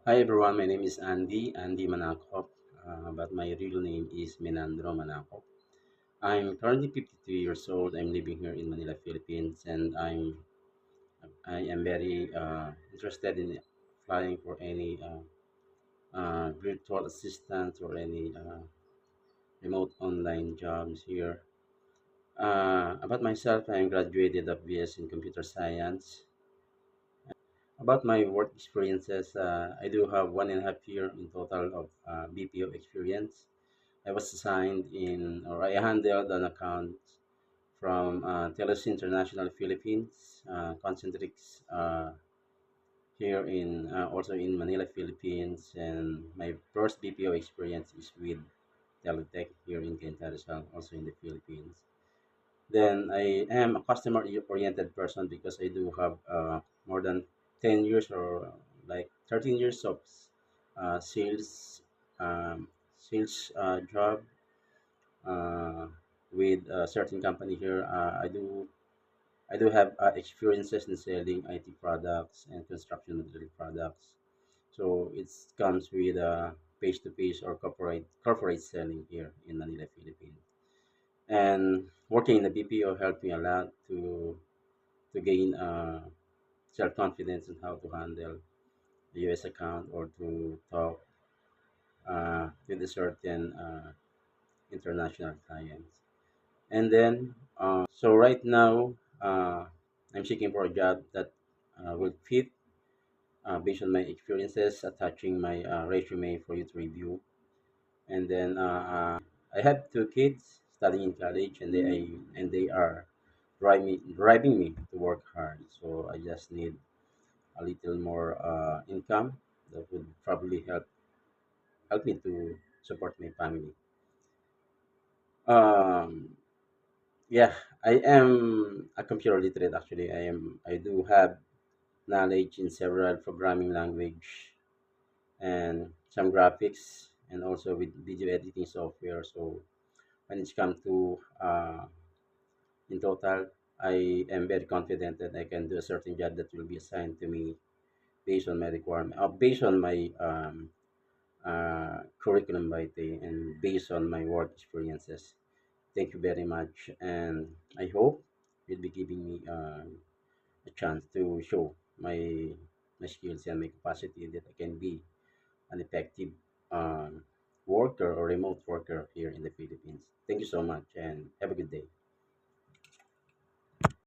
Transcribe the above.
Hi everyone, my name is Andy Manakop, but my real name is Menandro Manakop. I'm currently 52 years old. I'm living here in Manila, Philippines, and I am very interested in applying for any virtual assistant or any remote online jobs here. About myself, I'm graduated of BS in Computer Science. About my work experiences, I do have 1.5 year in total of BPO experience. I was assigned in, or I handled an account from Telos International Philippines, Concentrix here in also in Manila, Philippines, and my first BPO experience is with Teletech here in Cainta Rizal, also in the Philippines. Then I am a customer-oriented person because I do have more than 10 years or like 13 years of sales um, job uh, with a certain company here. I do have experiences in selling IT products and construction material products. So it comes with face-to-face or corporate selling here in Manila, Philippines. And working in the BPO helped me a lot to gain self confidence in how to handle the US account or to talk with a certain international clients. And then, so right now, I'm seeking for a job that will fit based on my experiences, attaching my resume for you to review. And then I have two kids studying in college, and they are driving me to work hard. So I just need a little more income that would probably help me to support my family. Um, yeah, I am a computer literate. Actually, I do have knowledge in several programming language and some graphics, and also with video editing software. So when it's come to in total, I am very confident that I can do a certain job that will be assigned to me based on my requirement, based on my curriculum vitae, and based on my work experiences. Thank you very much, and I hope you'll be giving me a chance to show my skills and my capacity that I can be an effective um, worker or remote worker here in the Philippines. Thank you so much, and have a good day.